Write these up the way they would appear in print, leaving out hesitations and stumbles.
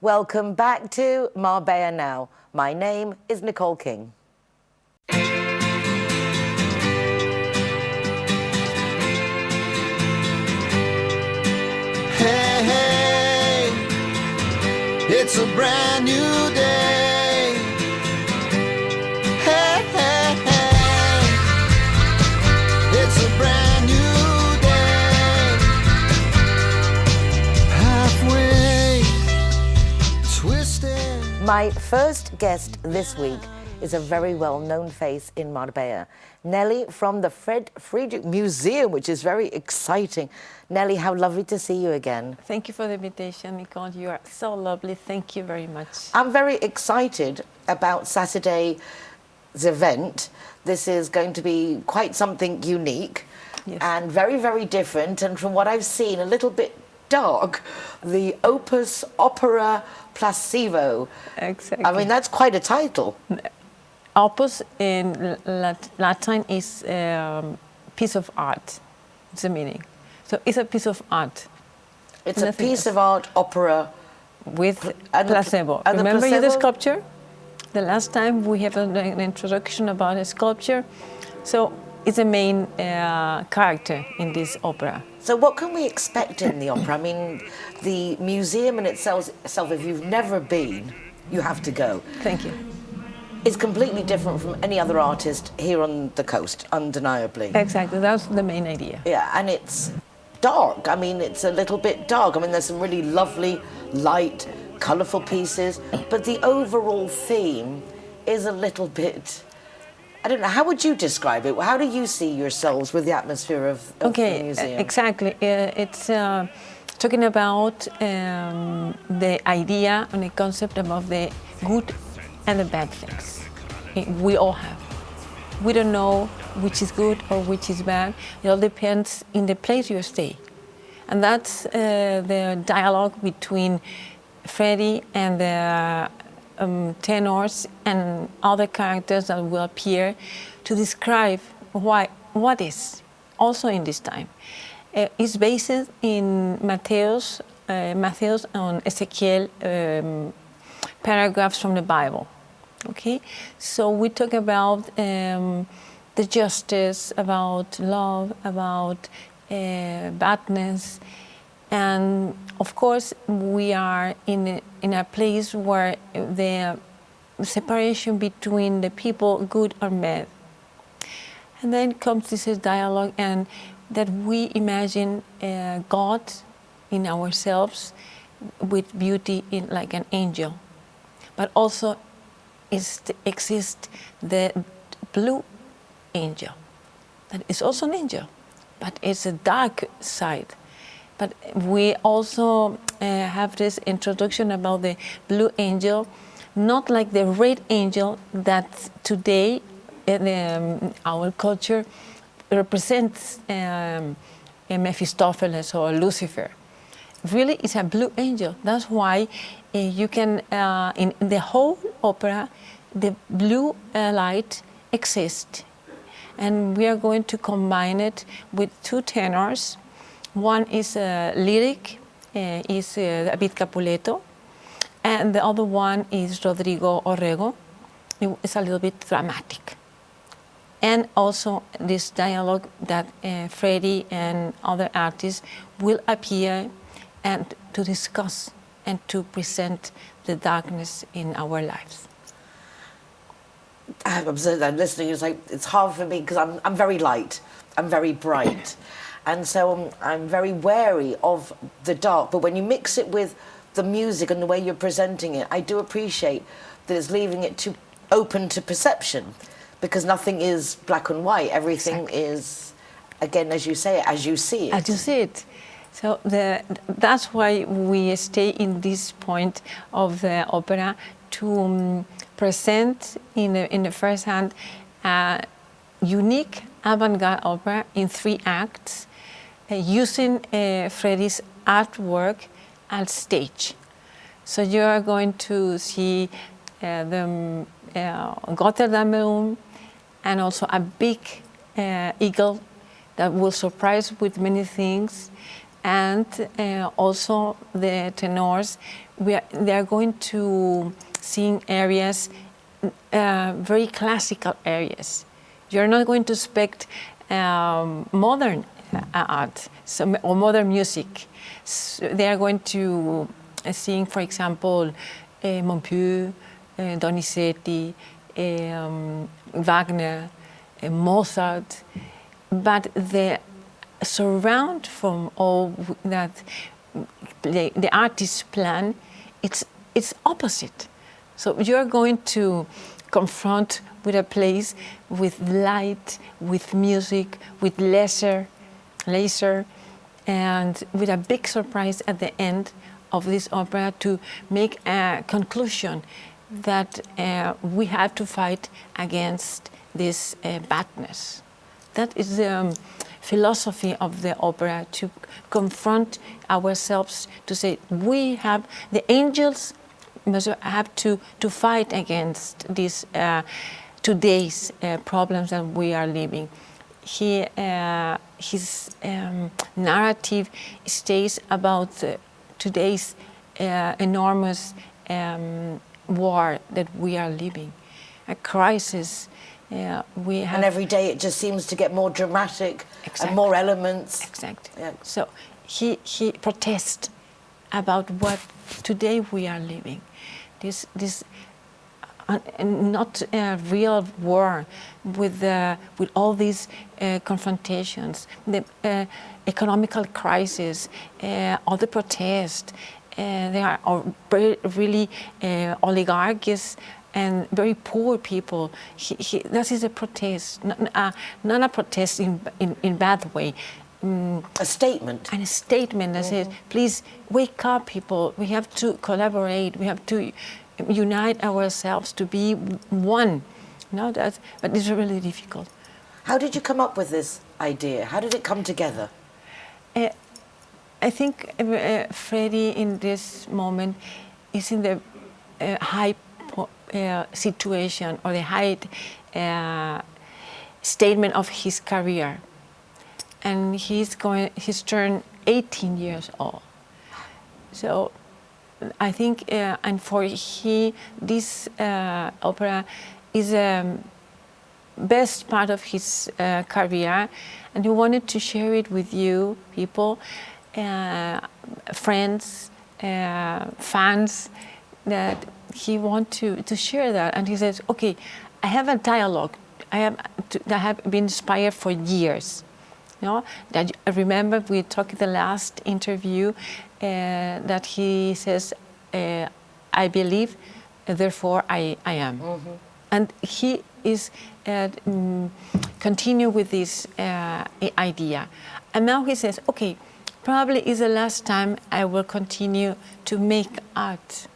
Welcome back to Marbella Now. My name is Nicole King. Hey, hey, it's a brand new day. Hey, hey, hey, it's a brand new day. Halfway twisted. My first guest this week is a very well-known face in Marbella. Nelly from the Fred Friedrich Museum, which is very exciting. Nelly, how lovely to see you again. Thank you for the invitation, Nicole. You are so lovely. Thank you very much. I'm very excited about Saturday's event. This is going to be quite something unique and very, very different. And from what I've seen, a little bit dark, the Opus Opera Placebo. Exactly. I mean, that's quite a title. Opus in Latin is piece of art. It's the meaning. So it's a piece of art. It's a piece of art, opera. With placebo. Remember the sculpture? The last time we have an introduction about a sculpture. So it's the main character in this opera. So what can we expect in the opera? I mean, the museum in itself, if you've never been, you have to go. Thank you. It's completely different from any other artist here on the coast, undeniably. Exactly, that's the main idea. Yeah, and it's dark. I mean, it's a little bit dark. I mean, there's some really lovely, light, colourful pieces, but the overall theme is a little bit, I don't know, how would you describe it? How do you see yourselves with the atmosphere of the museum? Exactly. It's talking about the idea and the concept about the good and the bad things. We all have. We don't know which is good or which is bad. It all depends in the place you stay. And that's the dialogue between Freddie and the tenors and other characters that will appear to describe what is also in this time. It's based in Matthew's and Ezekiel paragraphs from the Bible. Okay, so we talk about the justice, about love, about badness, and of course we are in a place where the separation between the people, good or bad. And then comes this dialogue, and that we imagine God in ourselves with beauty like an angel, but also exists the blue angel. That is also an angel, but it's a dark side. But we also have this introduction about the blue angel, not like the red angel that today in our culture represents Mephistopheles or Lucifer. Really, it's a blue angel. That's why you can, in the whole opera, the blue light exists. And we are going to combine it with two tenors. One is lyric, is David Capuleto, and the other one is Rodrigo Orrego. It's a little bit dramatic. And also this dialogue that Freddie and other artists will appear and to discuss and to present the darkness in our lives. I'm listening, it's hard for me because I'm very light, I'm very bright. And so I'm very wary of the dark. But when you mix it with the music and the way you're presenting it, I do appreciate that it's leaving it too open to perception, because nothing is black and white. Everything is, again, as you say, as you see it. As you see it. So that's why we stay in this point of the opera to present in the first hand a unique avant-garde opera in 3 acts, using Freddie's artwork as stage. So you are going to see the Rotterdam balloon and also a big eagle that will surprise with many things, and also the tenors they are going to sing areas, very classical areas. You're not going to expect modern art or modern music. So they are going to sing, for example, Montpieu, Donizetti, Wagner, Mozart, but the surround from all that the artist's plan, it's opposite. So you're going to confront with a place with light, with music, with laser, and with a big surprise at the end of this opera to make a conclusion that we have to fight against this badness. That is the philosophy of the opera, to confront ourselves, to say we have, the angels must have to fight against these today's problems that we are living. His narrative stays about today's enormous war that we are living, a crisis. We have, and every day it just seems to get more dramatic. Exactly. And more elements. Exactly. Yeah. So he protests about what today we are living. This not a real war with all these confrontations, the economical crisis, all the protests. They are really oligarchies and very poor people. That is a protest, not a protest in bad way. A statement. And a statement that says, please wake up, people. We have to collaborate. We have to unite ourselves to be one. No, but it's really difficult. How did you come up with this idea? How did it come together? I think Freddie in this moment is in the high situation or the high statement of his career, and he's turned 18 years old. So I think, and for this opera is the best part of his career, and he wanted to share it with you, people, friends, fans, that he wants to share that. And he says, okay, I have a dialogue that have been inspired for years. You know, that I remember we talked in the last interview that he says, I believe, therefore I am. Mm-hmm. And he is continue with this idea. And now he says, okay, probably is the last time I will continue to make art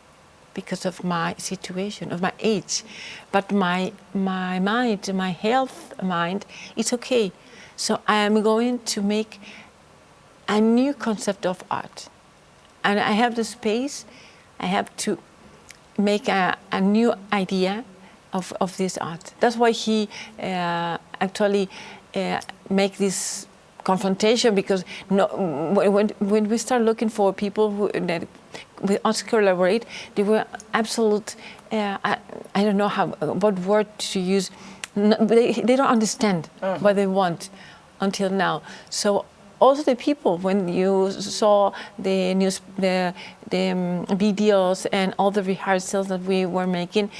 because of my situation, of my age. But my mind, my health mind, it's okay. So I am going to make a new concept of art. And I have the space, I have to make a new idea of this art. That's why he actually make this confrontation, because when we start looking for people that with us collaborate, they were absolute, I don't know what word to use, they don't understand what they want until now. So also the people, when you saw the news, the videos and all the rehearsals that we were making,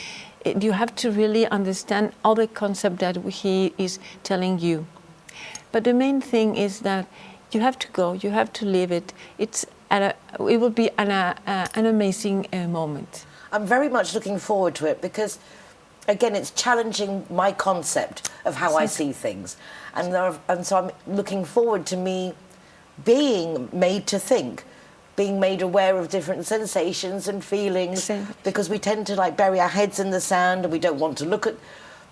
you have to really understand all the concept that he is telling you. But the main thing is that you have to go, you have to live it. It will be an amazing moment. I'm very much looking forward to it because, again, it's challenging my concept of how I see things. And so I'm looking forward to me being made to think, being made aware of different sensations and feelings, because we tend to bury our heads in the sand and we don't want to look at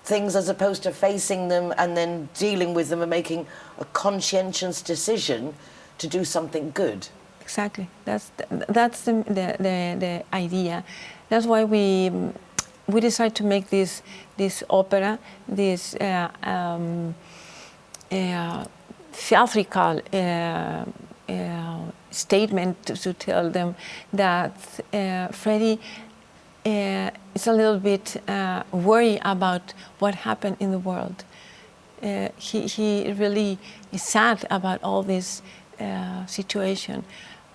things as opposed to facing them and then dealing with them and making a conscientious decision to do something good. Exactly. That's the idea. That's why we decided to make this opera, this theatrical statement to tell them that Freddie is a little bit worried about what happened in the world. He really is sad about all this situation,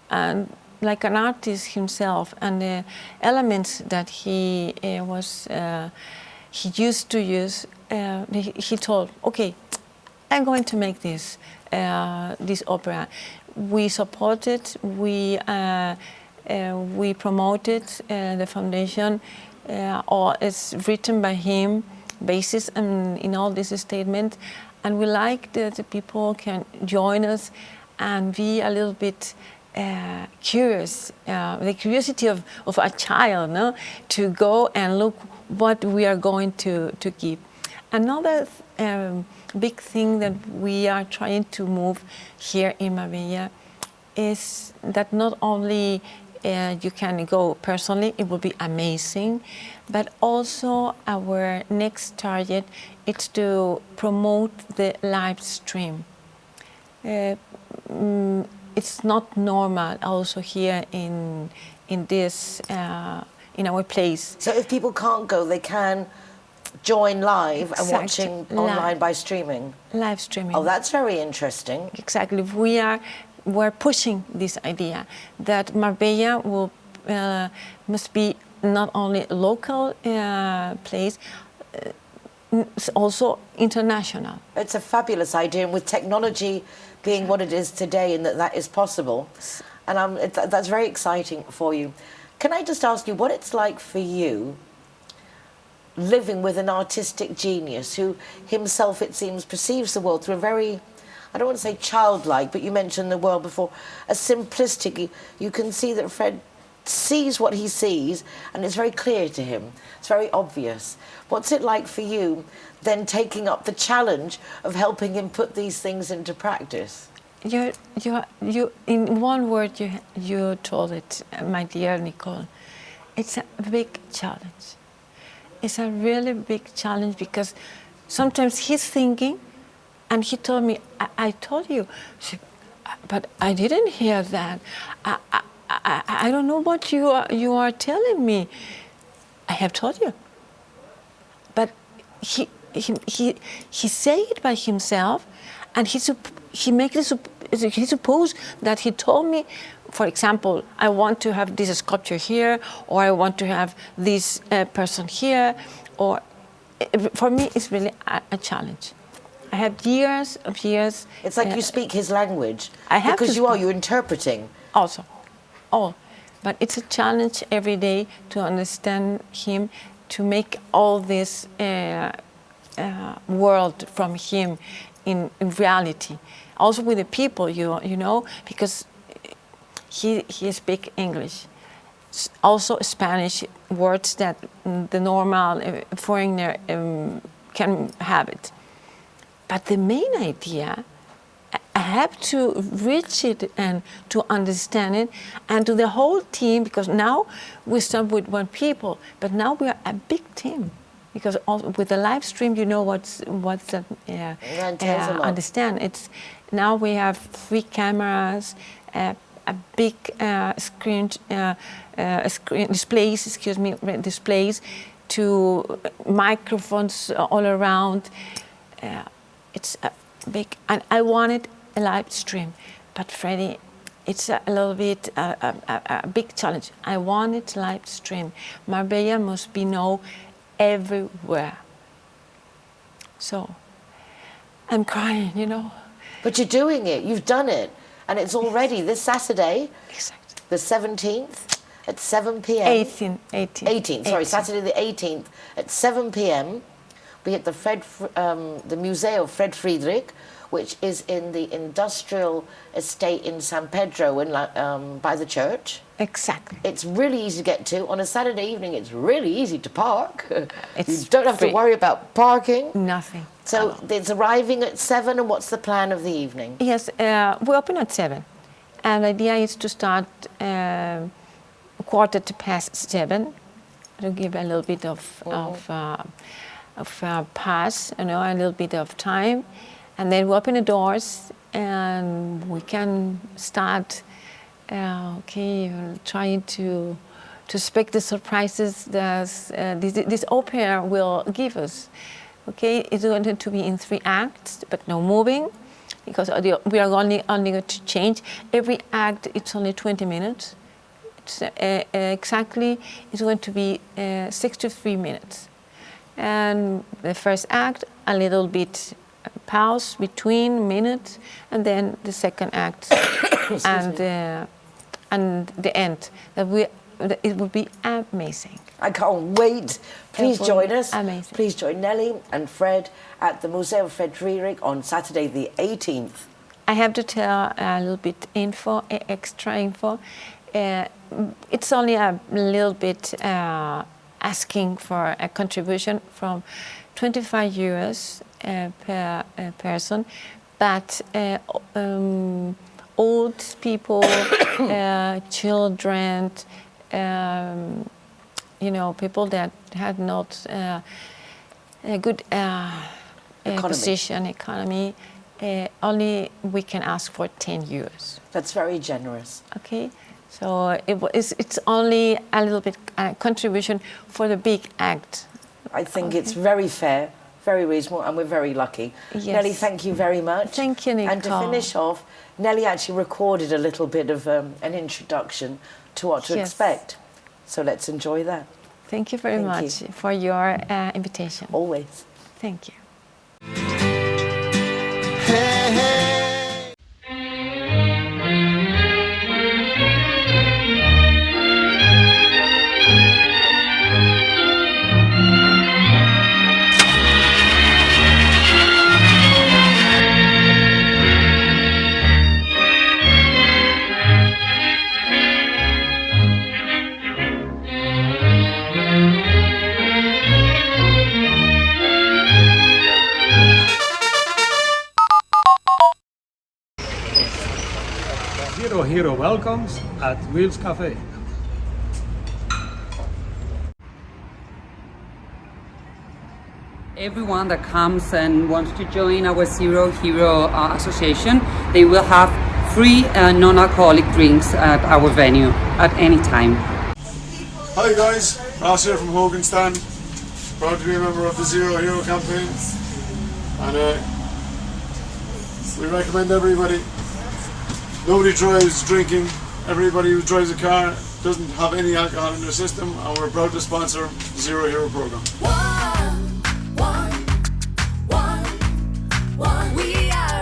and like an artist himself, and the elements that he used to use, he told, okay, I'm going to make this opera. We support it, we promote it, the foundation, or it's written by him, basis in all this statement, and we like that the people can join us and be a little bit curious, the curiosity of a child, no? To go and look what we are going to give. Another big thing that we are trying to move here in Marbella is that not only you can go personally, it will be amazing, but also our next target is to promote the live stream. It's not normal also here in this in our place. So if people can't go, they can join live and watching online by streaming? Live streaming. Oh, that's very interesting. Exactly. We're pushing this idea that Marbella will must be not only a local place, it's also international. It's a fabulous idea, and with technology being what it is today, and that is possible, and that's very exciting for you. Can I just ask you what it's like for you living with an artistic genius who himself, it seems, perceives the world through a very, I don't want to say childlike, but you mentioned the world before, a simplistic, you can see that Fred sees what he sees and it's very clear to him. It's very obvious. What's it like for you then taking up the challenge of helping him put these things into practice? You in one word you told it, my dear Nicole. It's a big challenge. It's a really big challenge because sometimes he's thinking, and he told me, I told you, but I didn't hear that. I don't know what you are telling me. I have told you. But he say it by himself, and he suppose that he told me, for example, I want to have this sculpture here, or I want to have this person here, or for me it's really a challenge. I have years of years. It's like you speak his language. I have because you're interpreting. Also, but it's a challenge every day to understand him, to make all this world from him in reality. Also with the people, you know, because he speaks English. Also Spanish words that the normal foreigner can have it. But the main idea, I have to reach it and to understand it, and to the whole team, because now we start with one people, but now we are a big team. Because also with the live stream, you know what's the understand. It's now we have 3 cameras, a big screen displays. Displays, to microphones all around. It's a big, and I wanted a live stream, but Freddie, it's a little bit a big challenge. I wanted live stream. Marbella must be known everywhere. So I'm crying, you know. But you're doing it. You've done it, and it's already this Saturday, Exactly. the 17th at 7 p.m. 18th. Sorry, Saturday the 18th at 7 p.m. We at the Museo Fred Friedrich, which is in the industrial estate in San Pedro, by the church. Exactly. It's really easy to get to. On a Saturday evening, it's really easy to park. It's you don't have to worry about parking. Nothing. So it's arriving at 7, and what's the plan of the evening? Yes, we open at 7, and the idea is to start 7:15 to give a little bit of pass, you know, a little bit of time, and then we open the doors and we can start Okay, trying to expect the surprises that this opera will give us. Okay, it's going to be in 3 acts, but no moving, because we are only going to change. Every act, it's only 20 minutes. It's, exactly, it's going to be 63 minutes. And the first act, a little bit pause between minutes, and then the second act, and the end. It will be amazing. I can't wait. Please join us. Amazing. Please join Nelly and Fred at the Museo Fred Friedrich on Saturday the 18th. I have to tell a little bit extra info. It's only a little bit asking for a contribution from 25 euros per person, but old people, children, people that had not a good economy, only we can ask for 10 euros. That's very generous. Okay, so it's only a little bit contribution for the big act. I think it's very fair, very reasonable, and we're very lucky. Yes. Nelly, thank you very much. Thank you, Nicole. And to finish off, Nelly actually recorded a little bit of an introduction to what to expect. So let's enjoy that. Thank you very much for your invitation. Always. Thank you. Hey, hey. Hero welcomes at Wheels Cafe. Everyone that comes and wants to join our Zero Hero Association, they will have free non-alcoholic drinks at our venue at any time. Hi guys, Ross here from Hoganstown, proud to be a member of the Zero Hero campaign, and we recommend everybody. Nobody drives drinking. Everybody who drives a car doesn't have any alcohol in their system, and we're proud to sponsor the Zero Hero program. We are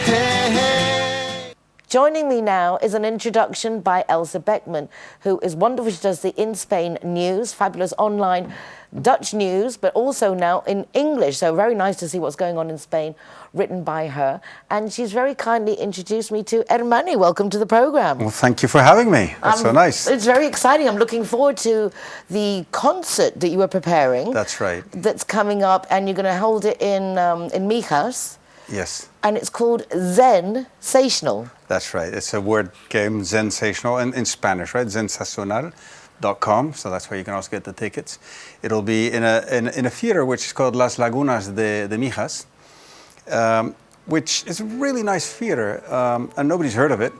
Hey, hey. Joining me now is an introduction by Elsa Beckman, who is wonderful. She does the In Spain news, fabulous online Dutch news, but also now in English. So very nice to see what's going on in Spain, written by her. And she's very kindly introduced me to Hermani. Welcome to the program. Well, thank you for having me. That's so nice. It's very exciting. I'm looking forward to the concert that you were preparing. That's right. That's coming up, and you're going to hold it in Mijas. Yes. And it's called Sensational. That's right. It's a word game, sensational, in Spanish, right? Sensacional.com. So that's where you can also get the tickets. It'll be in a theater which is called Las Lagunas de Mijas, which is a really nice theater, and nobody's heard of it.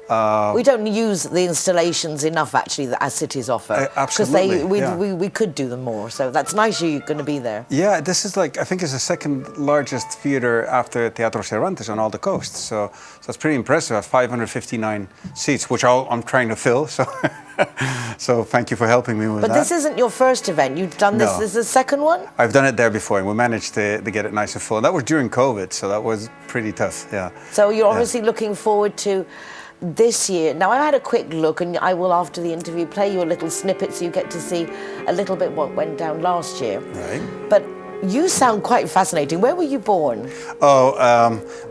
We don't use the installations enough, actually, that our cities offer. Absolutely, Because we could do them more. So that's nice you're going to be there. Yeah, this is I think it's the second largest theater after Teatro Cervantes on all the coasts. So it's pretty impressive. 559 seats, which I'm trying to fill. So so thank you for helping me with that. But this isn't your first event. You've done this. No. This is the second one? I've done it there before, and we managed to get it nice and full. And that was during COVID, so that was pretty tough, yeah. So you're obviously looking forward to this year. Now, I had a quick look, and I will, after the interview, play you a little snippet so you get to see a little bit what went down last year. Right. But you sound quite fascinating. Where were you born? Oh,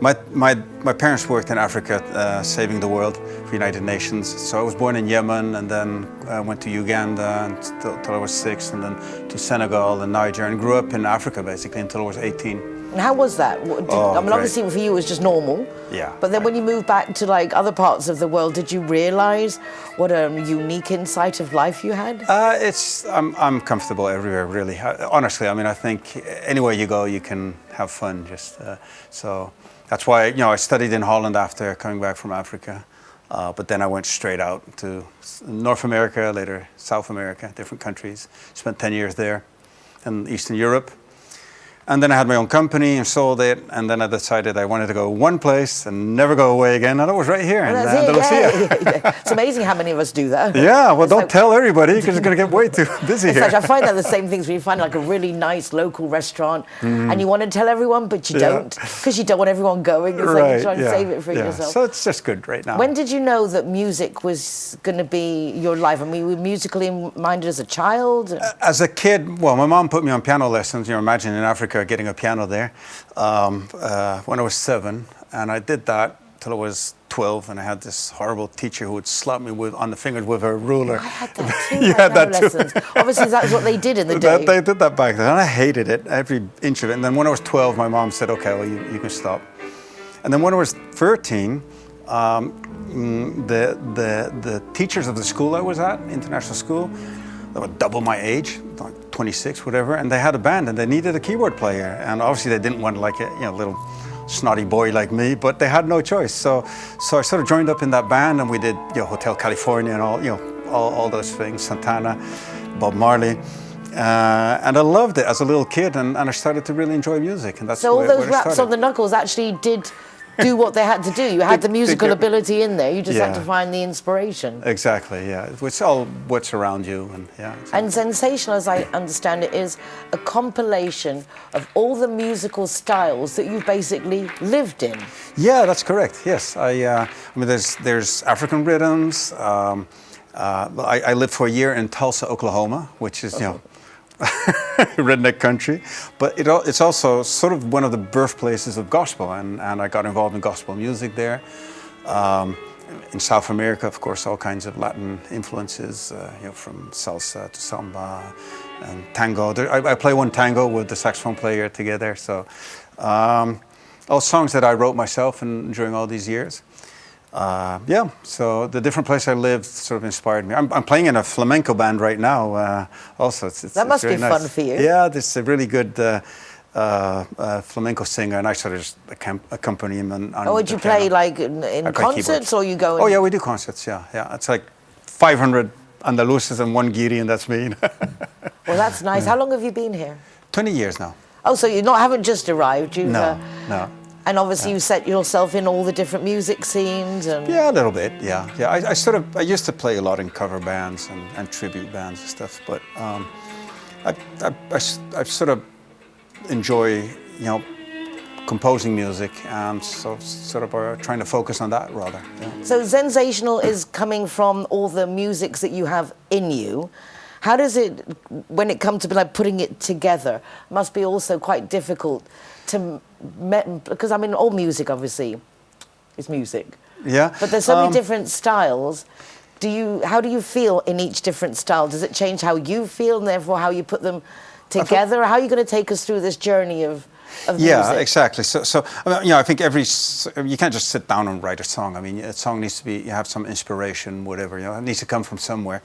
my parents worked in Africa, saving the world for United Nations. So I was born in Yemen, and then went to Uganda until I was 6, and then to Senegal and Niger, and grew up in Africa basically until I was 18. And how was that? I mean, great. obviously for you it was just normal. Yeah. But then when you moved back to like other parts of the world, did you realise what a unique insight of life you had? I'm comfortable everywhere, really. Honestly, I mean, I think anywhere you go, you can have fun. So that's why I studied in Holland after coming back from Africa. But then I went straight out to North America, later South America, different countries. Spent 10 years there, in Eastern Europe. And then I had my own company and sold it. And then I decided I wanted to go one place and never go away again. And it was right here in Andalusia. Yeah. It's amazing how many of us do that. Yeah, well, don't tell everybody because it's going to get way too busy here. I find that the same things when you find like a really nice local restaurant and you want to tell everyone, but you don't because you don't want everyone going. It's like you try and save it for yourself. So it's just good right now. When did you know that music was going to be your life? I mean, were you musically minded as a child? As a kid, well, my mom put me on piano lessons. Imagine in Africa getting a piano there when I was 7, and I did that till I was 12, and I had this horrible teacher who would slap me on the fingers with a ruler. I had that too. You had that too. Lessons. Obviously, that's what they did in the day. They did that back then, and I hated it, every inch of it. And then when I was 12, my mom said, "Okay, well, you can stop." And then when I was 13, the teachers of the school I was at, international school, they were double my age, like 26, whatever, and they had a band and they needed a keyboard player. And obviously they didn't want like a little snotty boy like me, but they had no choice. So I sort of joined up in that band, and we did Hotel California and all those things, Santana, Bob Marley. And I loved it as a little kid, and I started to really enjoy music. And that's so all those where raps on the knuckles actually did do what they had to do. You had the musical ability in there. You just had to find the inspiration. Exactly, yeah. It's all what's around you. And Sensational, as I understand it, is a compilation of all the musical styles that you've basically lived in. Yeah, that's correct, yes. I mean, there's African rhythms. I lived for a year in Tulsa, Oklahoma, which is, redneck country, but it's also sort of one of the birthplaces of gospel, and I got involved in gospel music there. In South America, of course, all kinds of Latin influences, from salsa to samba and tango. I play one tango with the saxophone player together, so all songs that I wrote myself during all these years. So the different place I lived sort of inspired me. I'm playing in a flamenco band right now. Also, that must be fun for you. Yeah, there's a really good flamenco singer, and I sort of just accompany him. Would you play like in concerts, or you go? Oh yeah, we do concerts. Yeah. It's like 500 Andalusians and one Guiri, and that's me. Well, that's nice. How long have you been here? 20 years now. Oh, so you haven't just arrived. No. And obviously you set yourself in all the different music scenes and... Yeah, a little bit, yeah. I used to play a lot in cover bands and tribute bands and stuff, but I sort of enjoy, composing music, and so sort of trying to focus on that rather. Yeah. So Sensational is coming from all the musics that you have in you. How does it, when it comes to like putting it together, must be also quite difficult to, because I mean all music obviously is music. Yeah. But there's so many different styles. How do you feel in each different style? Does it change how you feel and therefore how you put them together? How are you going to take us through this journey of music? Yeah, exactly. So I mean, I think you can't just sit down and write a song. I mean, a song needs to you have some inspiration, whatever. It needs to come from somewhere.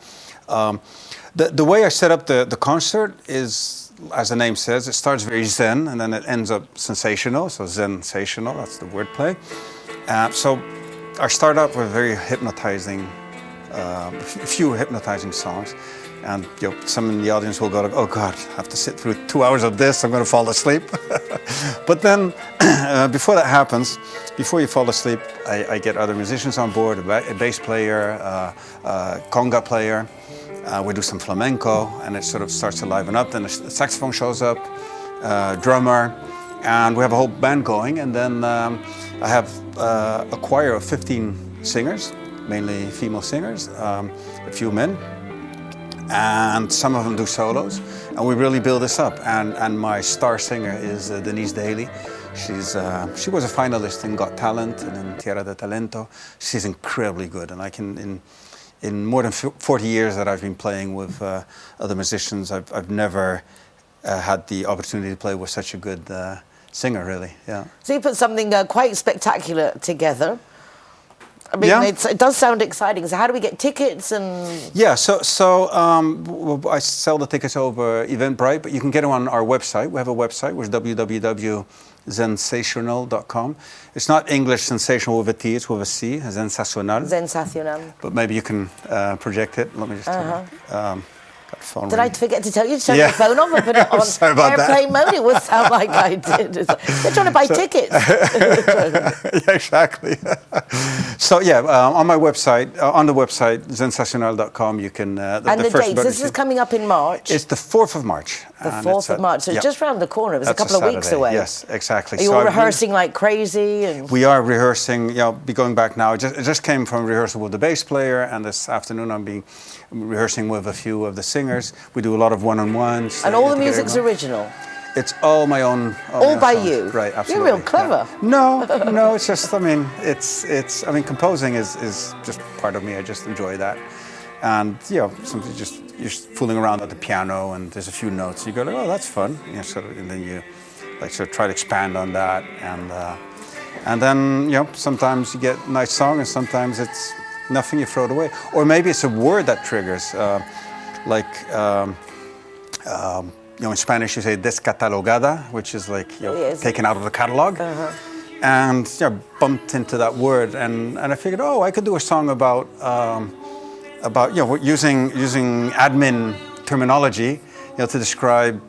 The way I set up the concert is, as the name says, it starts very zen and then it ends up sensational. So sensational, that's the wordplay. So I start out with very hypnotizing, few hypnotizing songs. And some in the audience will go, "Oh God, I have to sit through 2 hours of this, I'm going to fall asleep." But then, before that happens, before you fall asleep, I get other musicians on board, a bass player, a conga player. We do some flamenco, and it sort of starts to liven up. Then the saxophone shows up, drummer, and we have a whole band going. And then I have a choir of 15 singers, mainly female singers, a few men. And some of them do solos, and we really build this up. And my star singer is Denise Daly. She was a finalist in Got Talent and in Tierra de Talento. She's incredibly good, and I can in more than 40 years that I've been playing with other musicians, I've never had the opportunity to play with such a good singer, really. Yeah. So you put something quite spectacular together. I mean, Yeah. it does sound exciting. So how do we get tickets and... Yeah, I sell the tickets over Eventbrite, but you can get them on our website. We have a website, which is www.sensational.com. It's not English sensational with a T, it's with a C, sensacional. Sensacional. But maybe you can project it. Let me just tell you. Got the phone Did I ringing. forget to tell you to turn Yeah. your phone off and put it on Sorry about that. airplane mode? It would sound like I did. It's like, they're trying to buy tickets. Yeah, exactly. So yeah, on my website, on the website, sensacional.com, you can... And the first dates, button this you is see- coming up in March. It's the 4th of March. The and 4th it's of March, so yeah. it's just round the corner. It was That's a couple of weeks Saturday. away. Yes, exactly. Are you So all I really- rehearsing like crazy? And We are rehearsing, be going back now. I just came from rehearsal with the bass player, and this afternoon I'm rehearsing with a few of the singers. We do a lot of one-on-ones. And all the music's original? It's all my own. All by songs. you? Right, absolutely. You're real clever. Yeah. No, it's just, it's composing is just part of me. I just enjoy that. And, something you're just fooling around at the piano and there's a few notes. You go like, oh, that's fun. And then you try to expand on that. And then, sometimes you get a nice song and sometimes it's nothing, you throw it away. Or maybe it's a word that triggers, in Spanish you say descatalogada, which is like taken out of the catalog. And bumped into that word, and I figured, I could do a song about using admin terminology, to describe,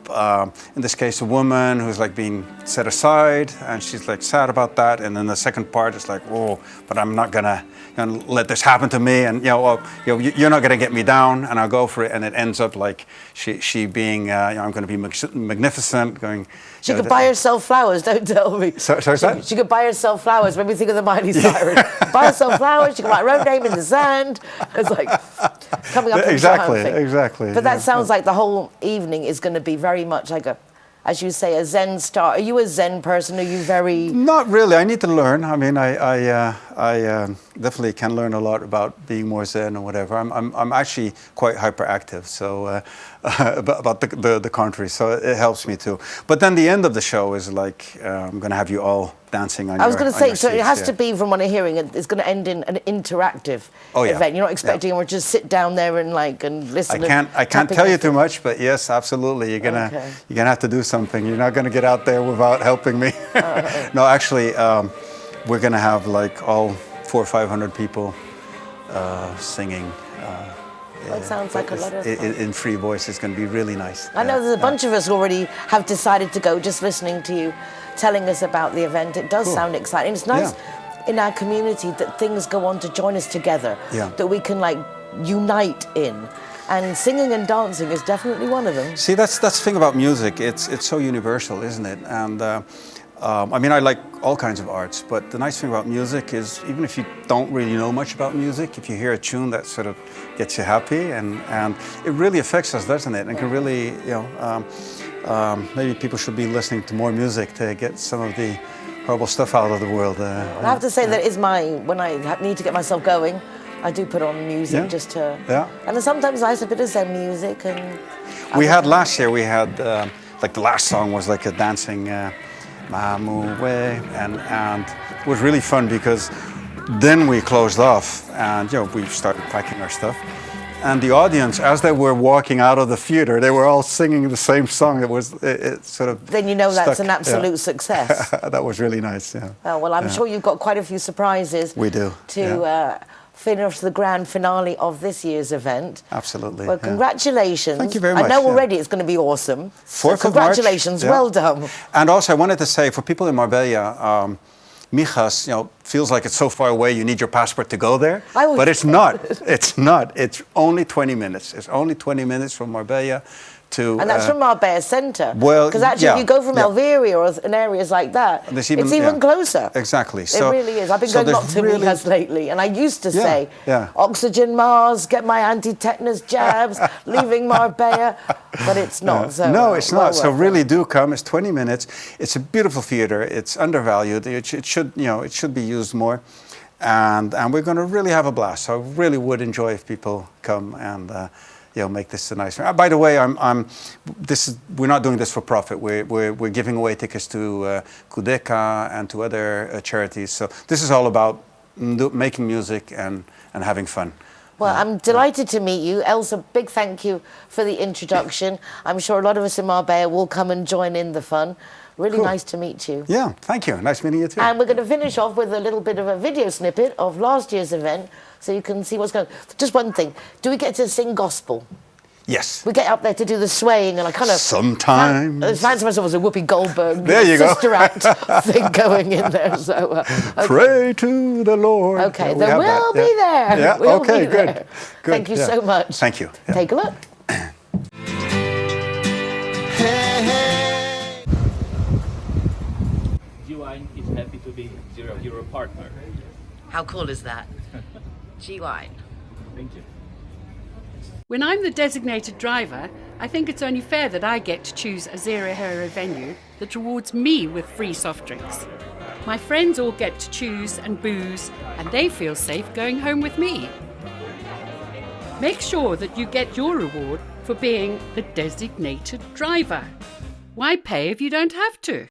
in this case, a woman who's like being set aside, and she's like sad about that. And then the second part is like, but I'm not gonna let this happen to me, and you're not gonna get me down, and I'll go for it. And it ends up like she being, I'm gonna be magnificent, going. She could buy herself flowers, don't tell me. Sorry, that? She could buy herself flowers. Made me think of the Miley Cyrus. Buy herself flowers, she could write her own name in the sand. It's like coming up with Exactly. But that sounds like the whole evening is going to be very much like as you say, a Zen star. Are you a Zen person? Are you very... Not really. I need to learn. I mean, I definitely can learn a lot about being more Zen or whatever. I'm actually quite hyperactive, so about the contrary. So it helps me too. But then the end of the show is like I'm going to have you all dancing on. I was going to say, so it has seats, to be, from what I'm hearing, it's going to end in an interactive event. You're not expecting everyone to just sit down there and listen. I can't tell you too much, but yes, absolutely. You're gonna have to do something. You're not gonna get out there without helping me. No, actually, we're gonna have like all 400 or 500 people singing. That sounds like a lot of fun. In free voice. It's going to be really nice. I know there's a bunch of us already have decided to go, just listening to you telling us about the event. It does sound exciting. It's nice in our community that things go on to join us together, that we can unite in. And singing and dancing is definitely one of them. See, that's the thing about music. It's so universal, isn't it? And I mean, I like all kinds of arts, but the nice thing about music is even if you don't really know much about music, if you hear a tune that sort of gets you happy, and it really affects us, doesn't it? And can really, maybe people should be listening to more music to get some of the horrible stuff out of the world. I have to say that is when I need to get myself going, I do put on music just to... And then sometimes I have a bit of Zen music. And last year, we had, the last song was like a dancing Mamu way, and it was really fun because then we closed off and, we started packing our stuff. And the audience, as they were walking out of the theater, they were all singing the same song. It sort of Then you know stuck. that's an absolute success. That was really nice, yeah. Oh, well, I'm sure you've got quite a few surprises. We do. To finish the grand finale of this year's event. Absolutely. Well, congratulations. Thank you very much. I know already it's going to be awesome. 4th so of March. Congratulations, well done. And also, I wanted to say, for people in Marbella, Mijas, feels like it's so far away you need your passport to go there. But it's not. It's not. It's only 20 minutes. It's only 20 minutes from Marbella to... And that's from Marbella Centre. Well, because actually if you go from Alveria or in areas like that, it's even closer. Exactly. It really is. I've been going lots to Mijas lately, and I used to say, oxygen Mars, get my anti-tetanus jabs, leaving Marbella, but it's not. So, no, it's not. So really do come. It's 20 minutes. It's a beautiful theatre. It's undervalued. It should be used more. And we're going to really have a blast. So I really would enjoy if people come and make this a nice. By the way, we're not doing this for profit. We're giving away tickets to Kudeka and to other charities. So this is all about making music and having fun. Well, I'm delighted to meet you. Elsa, big thank you for the introduction. I'm sure a lot of us in Marbella will come and join in the fun. Really Cool. nice to meet you. Yeah, thank you. Nice meeting you too. And we're going to finish off with a little bit of a video snippet of last year's event so you can see what's going on. Just one thing. Do we get to sing gospel? Yes. We get up there to do the swaying and I kind of... Sometimes. fancy myself as a Whoopi Goldberg There you go. Sister Act thing going in there. So, okay. Pray to the Lord. Okay, Yeah, we then have we'll that. be there. Yeah, We'll okay, be good. there. Good, Thank you yeah. so much. Thank you. Yeah. Take a look. G-Wine is happy to be Zero Hero partner. How cool is that? G-Wine. Thank you. When I'm the designated driver, I think it's only fair that I get to choose a Zero Hero venue that rewards me with free soft drinks. My friends all get to choose and booze, and they feel safe going home with me. Make sure that you get your reward for being the designated driver. Why pay if you don't have to?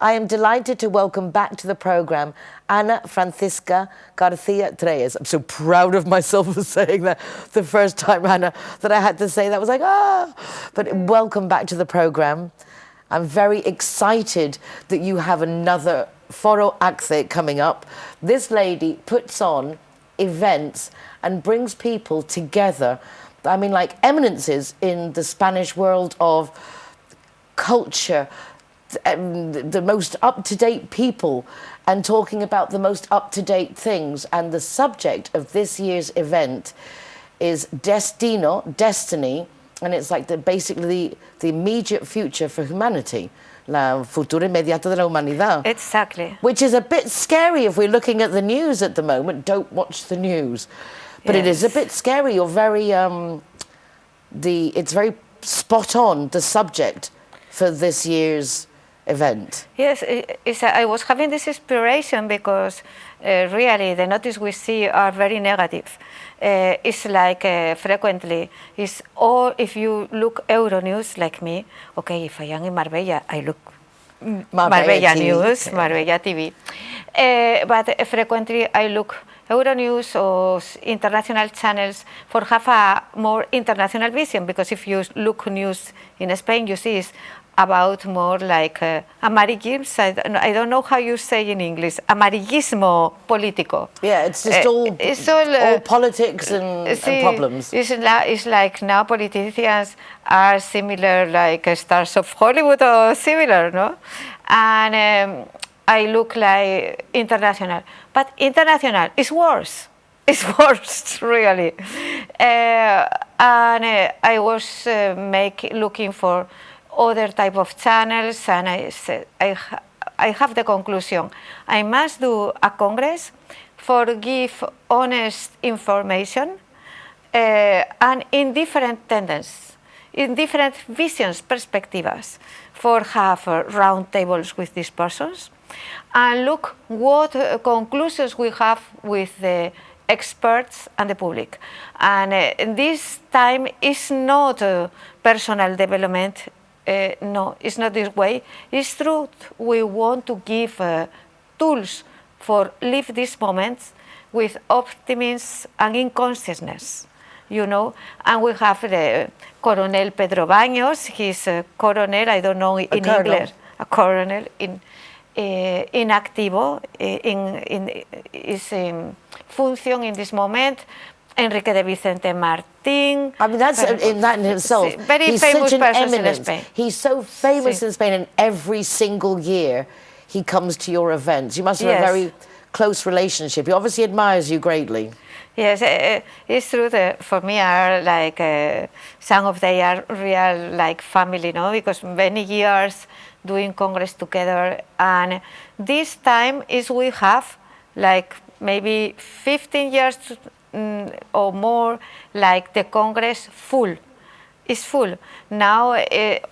I am delighted to welcome back to the programme Ana Francisca Garcia Telles. I'm so proud of myself for saying that the first time, Ana, that I had to say that. I was like, ah! But welcome back to the programme. I'm very excited that you have another Foro ACCE coming up. This lady puts on events and brings people together. I mean, like eminences in the Spanish world of culture, the most up-to-date people, and talking about the most up-to-date things. And the subject of this year's event is DESTINO, destiny, and it's like basically the immediate future for humanity. La futuro inmediato de la humanidad. Exactly. Which is a bit scary if we're looking at the news at the moment. Don't watch the news. But It is a bit scary. You're very, it's very spot on, the subject for this year's event. Yes, I was having this inspiration because really the notice we see are very negative. It's like frequently, it's all, if you look Euronews like me, okay, if I am in Marbella, I look Marbella News, Marbella TV. But frequently I look Euronews or international channels for have a more international vision, because if you look news in Spain, you see it's about more like amarillismo. I don't know how you say in English, amarillismo político. Yeah, it's just all politics and problems. It's like now politicians are similar like stars of Hollywood or similar, no? And I look like international, but international is worse. It's worse, really. And I was looking for other type of channels, and I said, I have the conclusion. I must do a congress for give honest information and in different tendencies, in different visions, perspectives, for have round tables with these persons, and look what conclusions we have with the experts and the public. And this time is not personal development. No, it's not this way. It's truth. We want to give tools for live these moments with optimism and in consciousness, you know. And we have the Coronel Pedro Baños. He's a colonel, I don't know in English, a colonel in activo, is in function in this moment. Enrique de Vicente Martín. I mean, that's in that in himself. Very famous person in Spain. He's so famous in Spain, and every single year he comes to your events. You must have a very close relationship. He obviously admires you greatly. Yes, it's true that for me are like some of they are real like family, no? Because many years doing Congress together, and this time is we have like maybe 15 years or more, like the Congress full. It's full. Now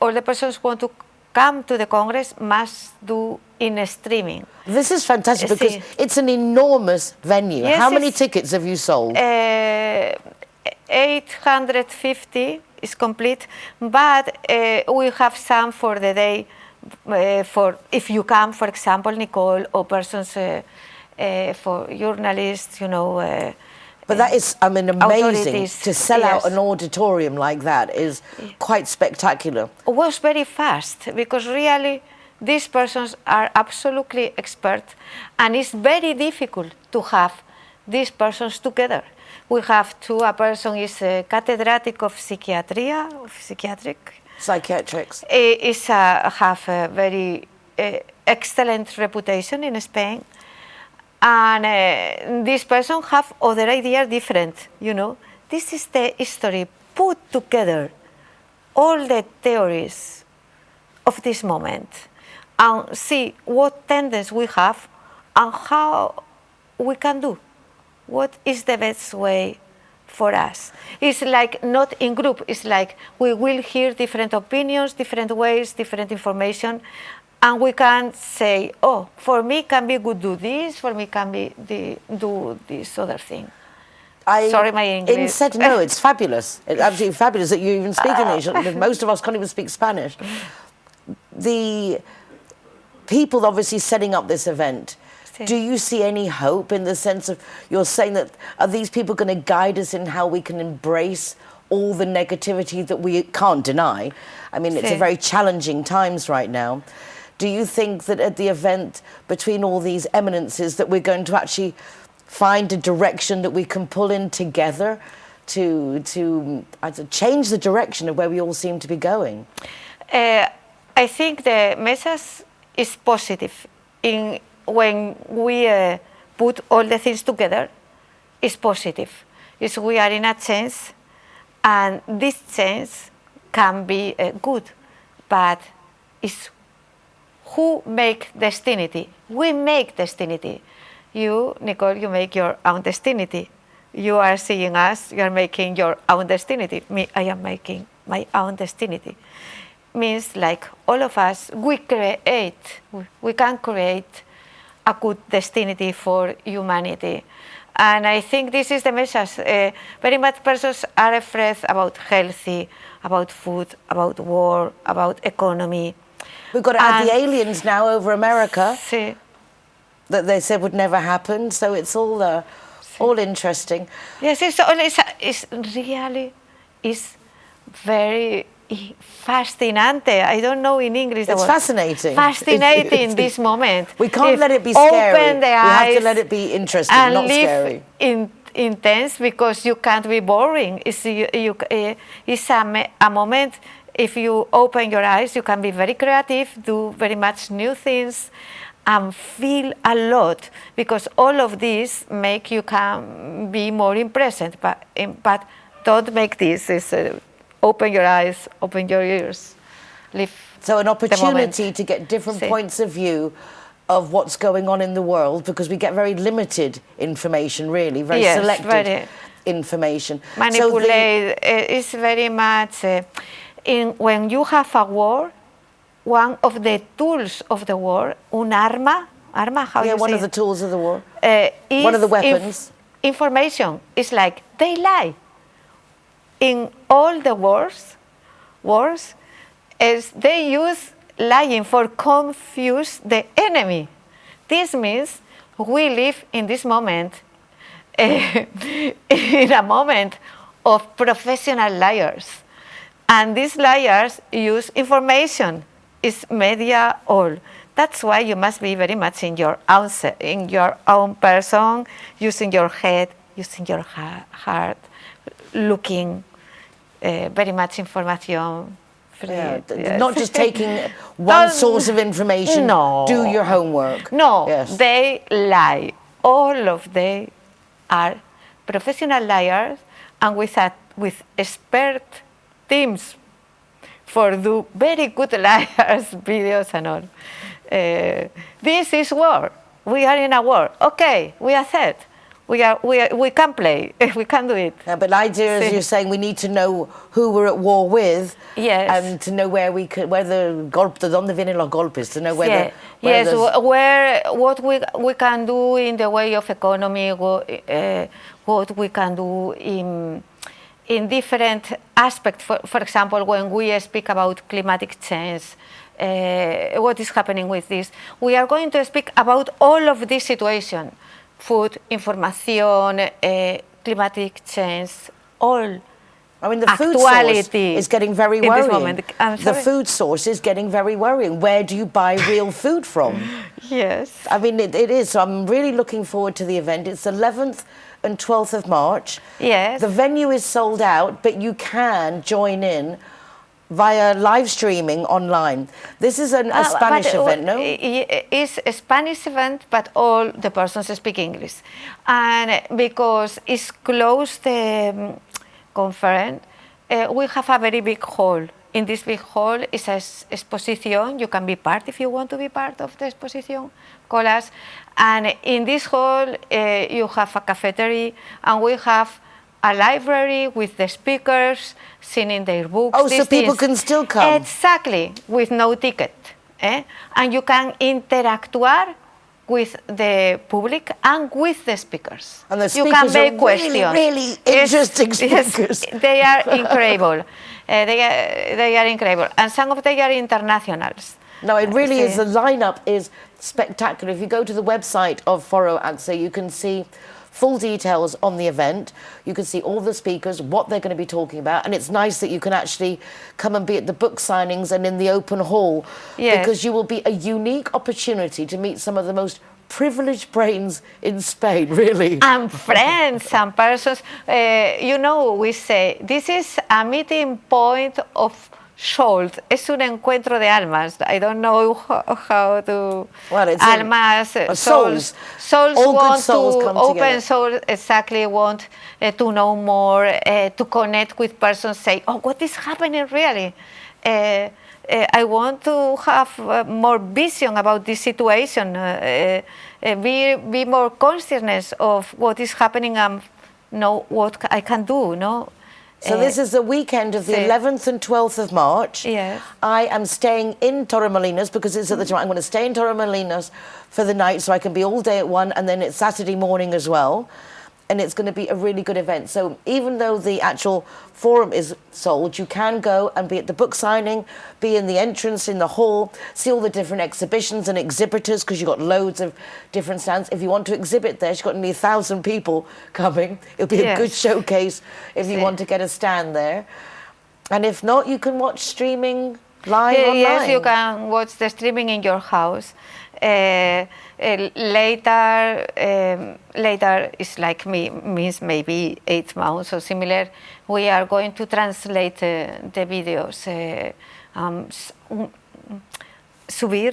all the persons want to come to the Congress must do in streaming. This is fantastic because it's an enormous venue. Yes, How many tickets have you sold? 850 is complete, but we have some for the day. For if you come, for example, Nicole, or persons for journalists, But that is, amazing. authorities, To sell out yes. an auditorium like that is quite spectacular. It was very fast because really these persons are absolutely expert, and it's very difficult to have these persons together. We have a person is a catedrático of psychiatrics. Is have a very excellent reputation in Spain, and this person have other ideas different. This is the history put together, all the theories of this moment, and see what tendencies we have and how we can do. What is the best way for us? It's like not in group, it's like we will hear different opinions, different ways, different information, and we can say, oh, for me can be good do this, for me can be do this other thing. Sorry, my English. No, it's fabulous. It's absolutely fabulous that you even speak English. Most of us can't even speak Spanish. The people obviously setting up this event, do you see any hope in the sense of, you're saying that, are these people going to guide us in how we can embrace all the negativity that we can't deny? I mean, it's a very challenging times right now. Do you think that at the event, between all these eminences, that we're going to actually find a direction that we can pull in together to change the direction of where we all seem to be going? I think the message is positive. When we put all the things together, it's positive. We are in a change, and this change can be good, but it's who make destiny? We make destiny. You, Nicole, you make your own destiny. You are seeing us, you are making your own destiny. Me, I am making my own destiny. Means like all of us, we can create a good destiny for humanity. And I think this is the message. Very much persons are afraid about healthy, about food, about war, about economy. We've got to add the aliens now over America that they said would never happen. So it's all interesting. Yes, it's really very fascinante. I don't know in English. It's fascinating. Fascinating this moment. We can't let it be scary. Open the eyes. We have to let it be interesting, and not live scary. Intense, because you can't be boring. It's a moment. If you open your eyes, you can be very creative, do very much new things, and feel a lot, because all of this make you can be more in present. But don't make this. Open your eyes, open your ears, live. So an opportunity to get different points of view of what's going on in the world, because we get very limited information, really, very selected information. Manipulate is very much, when you have a war, one of the tools of the war, un arma, how you say? One of the tools of the war, one of the weapons. Information is like, they lie. In all the wars, they use lying for confuse the enemy. This means we live in this moment, in a moment of professional liars. And these liars use information, is media all. That's why you must be very much in your own person, using your head, using your heart, looking very much information. Not just taking one source of information. No. Do your homework. No, they lie. All of them are professional liars, and with expert teams for do very good liars videos and all. This is war. We are in a war. Okay, we accept. we can play. We can do it. Yeah, but the idea is you're saying we need to know who we're at war with, Yes. and to know where we could, where the donde vienen los golpes, to know where Yeah. the where Yes, there's- what we can do in the way of economy, what we can do in different aspects. For example, when we speak about climatic change, what is happening with this? We are going to speak about all of this situation: food, information, climatic change, all. I mean, the food source actuality is getting very in this worrying. moment. I'm The sorry. food source is getting very worrying. Where do you buy real food from? Yes. I mean, it is. So I'm really looking forward to the event. It's 11th and 12th of March. Yes. The venue is sold out, but you can join in via live streaming online. This is a Spanish event, no? It's a Spanish event, but all the persons speak English. And because it's close the conference, we have a very big hall. In this big hall is an exposition. You can be part if you want to be part of the exposition. Call us. And in this hall, you have a cafeteria, and we have a library with the speakers singing their books. Oh, so people can still come? Exactly, with no ticket. And you can interactuar with the public and with the speakers. And the you speakers can make are questions. really interesting speakers. Yes, they are incredible. They are incredible. And some of them are internationals. No, it really is. Sí. The lineup is spectacular. If you go to the website of Foro ACCE, you can see full details on the event. You can see all the speakers, what they're going to be talking about, and it's nice that you can actually come and be at the book signings and in the open hall, Yes. because you will be a unique opportunity to meet some of the most privileged brains in Spain, really. And friends and persons. You know, we say this is a meeting point of souls. Es un encuentro de almas. I don't know how to. Well, it's almas, souls. Souls All good want souls to come open together. souls. Exactly, want to know more, to connect with persons. Say, oh, what is happening really? I want to have more vision about this situation. Be more consciousness of what is happening and know what I can do. No. So this is the weekend of the Sí. 11th and 12th of March. Yes. I am staying in Torremolinos because it's at the time. I'm going to stay in Torremolinos for the night so I can be all day at 1, and then it's Saturday morning as well. And it's going to be a really good event. So even though the actual forum is sold, you can go and be at the book signing, be in the entrance in the hall, see all the different exhibitions and exhibitors, because you've got loads of different stands. If you want to exhibit there, you've got nearly 1,000 people coming. It'll be Yes. a good showcase if you Sí. want to get a stand there. And if not, you can watch streaming live online. Yes, you can watch the streaming in your house. Later is like means maybe 8 months or similar. We are going to translate the videos. Subir.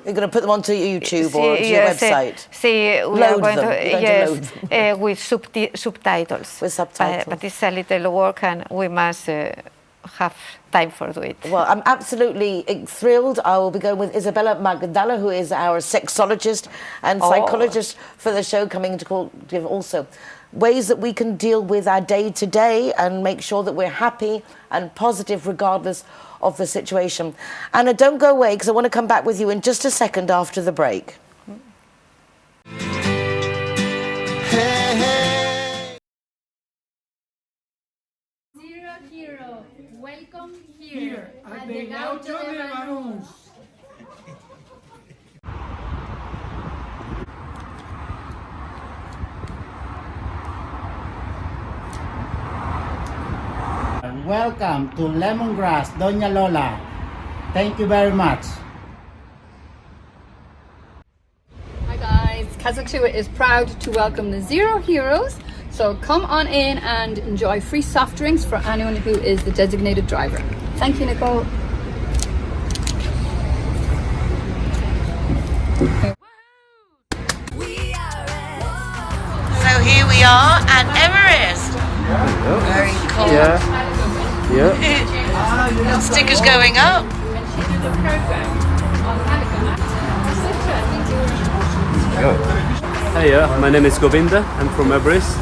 You're going to put them onto YouTube or onto your website. Sí, we Load are going them. to, You're going to yes, load them. with subtitles. With subtitles. But it's a little work, and we must have time for do it. Well, I'm absolutely thrilled. I will be going with Isabella Magdala, who is our sexologist and psychologist for the show, coming to give also ways that we can deal with our day-to-day and make sure that we're happy and positive regardless of the situation. Anna, don't go away, because I want to come back with you in just a second after the break. Hey, hey. Zero Hero, welcome here at the Gaucho de Banús. Welcome to Lemongrass, Doña Lola. Thank you very much. Hi guys, Kazakhstan is proud to welcome the Zero Heroes. So come on in and enjoy free soft drinks for anyone who is the designated driver. Thank you, Nicole. So here we are at Everest. Very cool. Yeah. Stickers going up. Hey, my name is Govinda. I'm from Everest.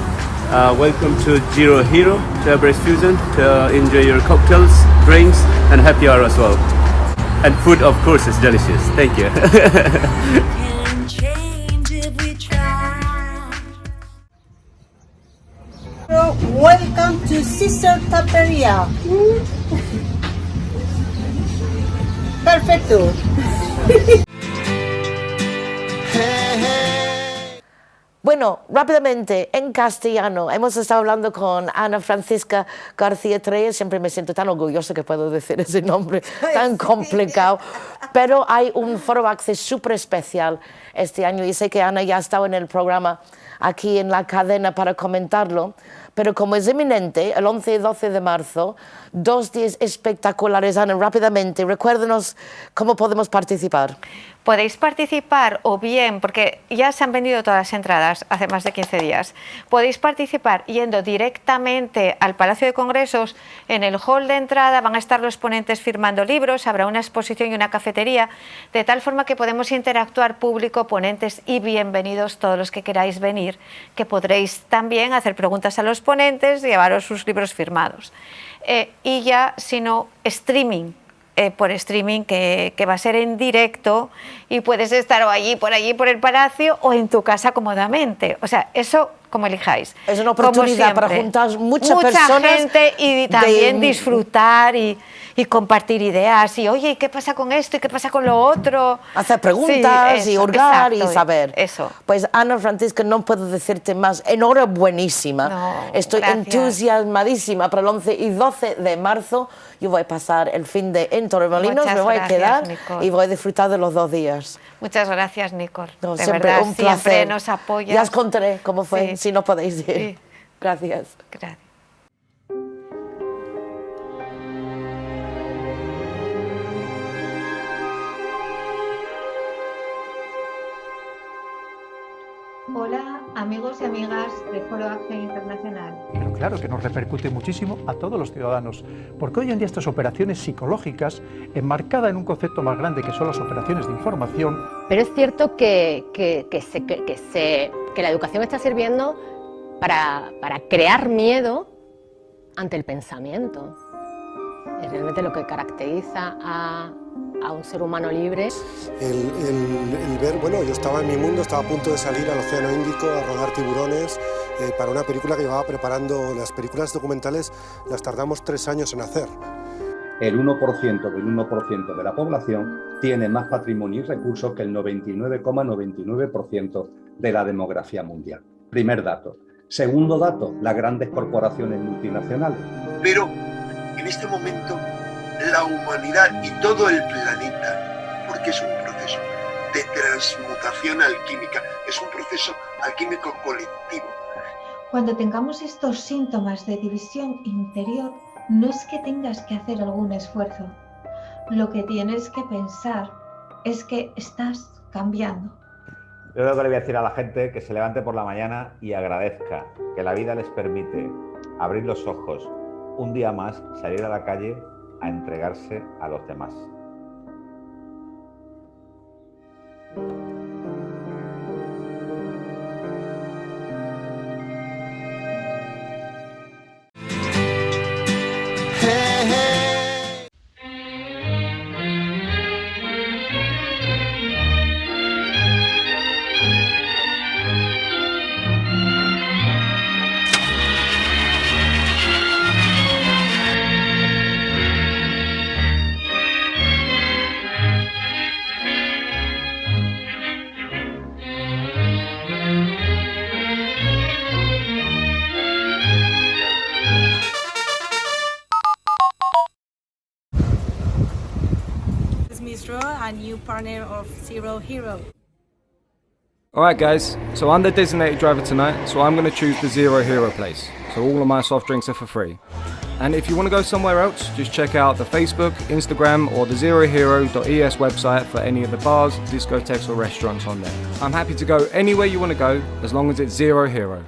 Welcome to Zero Hero, to Everest Fusion, to enjoy your cocktails, drinks, and happy hour as well. And food, of course, is delicious. Thank you. Welcome to Sister Taperia. Perfecto. Bueno, rápidamente, en castellano, hemos estado hablando con Ana Francisca Garcia Telles, siempre me siento tan orgullosa que puedo decir ese nombre tan complicado, pero hay un Foro ACCE súper especial este año y sé que Ana ya ha estado en el programa aquí en la cadena para comentarlo, pero como es inminente, el 11 y 12 de marzo, 2 días espectaculares. Ana, rápidamente, recuérdenos cómo podemos participar. Podéis participar o bien, porque ya se han vendido todas las entradas hace más de 15 días, podéis participar yendo directamente al Palacio de Congresos. En el hall de entrada van a estar los ponentes firmando libros, habrá una exposición y una cafetería, de tal forma que podemos interactuar público, ponentes y bienvenidos todos los que queráis venir, que podréis también hacer preguntas a los ponentes, llevaros sus libros firmados. Y ya, si no, streaming. Por streaming que va a ser en directo y puedes estar o allí por el palacio o en tu casa cómodamente. O sea, eso como elijáis. Es una oportunidad para juntar mucha personas gente y también disfrutar y compartir ideas y oye, ¿qué pasa con esto y qué pasa con lo otro? Hacer preguntas y hurgar y saber. Eso. Pues Ana Francisca, no puedo decirte más. Enhorabuenísima. No, estoy gracias. entusiasmadísima para el 11 y 12 de marzo. Yo voy a pasar el fin de en Torremolinos, me voy a quedar Nicole. y voy a disfrutar de los 2 días. Muchas gracias, Nicole. No, de siempre verdad, un placer. siempre nos apoyas. Ya os contaré cómo fue, Sí. si no podéis ir. Sí. Gracias. Gracias. Hola, amigos y amigas de Foro ACCE Internacional. Pero claro que nos repercute muchísimo a todos los ciudadanos, porque hoy en día estas operaciones psicológicas, enmarcadas en un concepto más grande que son las operaciones de información. Pero es cierto que la educación está sirviendo para crear miedo ante el pensamiento. Es realmente lo que caracteriza a un ser humano libre. El ver, bueno, yo estaba en mi mundo, estaba a punto de salir al Océano Índico a rodar tiburones para una película que llevaba preparando. Las películas documentales las tardamos 3 años en hacer. El 1% del 1% de la población tiene más patrimonio y recursos que el 99,99% de la demografía mundial. Primer dato. Segundo dato, las grandes corporaciones multinacionales. Pero en este momento la humanidad y todo el planeta, porque es un proceso de transmutación alquímica, es un proceso alquímico colectivo. Cuando tengamos estos síntomas de división interior, no es que tengas que hacer algún esfuerzo. Lo que tienes que pensar es que estás cambiando. Yo creo que le voy a decir a la gente que se levante por la mañana y agradezca que la vida les permite abrir los ojos un día más, salir a la calle a entregarse a los demás. A new partner of Zero Hero. Alright guys, so I'm the designated driver tonight, so I'm going to choose the Zero Hero place. So all of my soft drinks are for free. And if you want to go somewhere else, just check out the Facebook, Instagram or the zerohero.es website for any of the bars, discotheques or restaurants on there. I'm happy to go anywhere you want to go, as long as it's Zero Hero.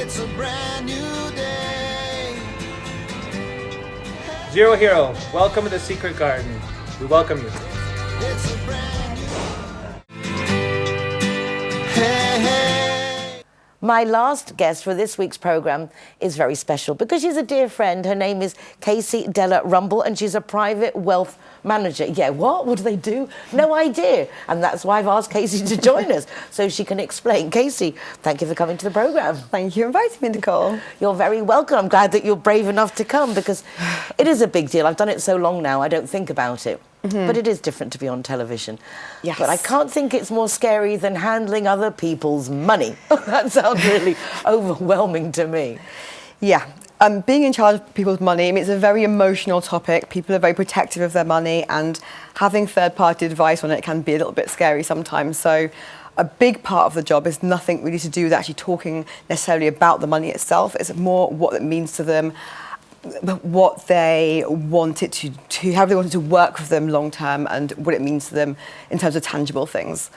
It's a brand new day. Zero Hero, welcome to the Secret Garden. We welcome you. It's a brand new. Hey, hey. My last guest for this week's programme is very special because she's a dear friend. Her name is Kasie Della-Rumball and she's a private wealth manager. Yeah, what do they do? No idea. And that's why I've asked Kasie to join us so she can explain. Kasie, thank you for coming to the programme. Thank you for inviting me, Nicole. You're very welcome. I'm glad that you're brave enough to come because it is a big deal. I've done it so long now, I don't think about it. But it is different to be on television. Yes. But I can't think it's more scary than handling other people's money. That sounds really overwhelming to me. Yeah. Being in charge of people's money, I mean, it's a very emotional topic. People are very protective of their money, and having third-party advice on it can be a little bit scary sometimes. So a big part of the job is nothing really to do with actually talking necessarily about the money itself. It's more what it means to them, what they want it to how they want it to work with them long term, and what it means to them in terms of tangible things.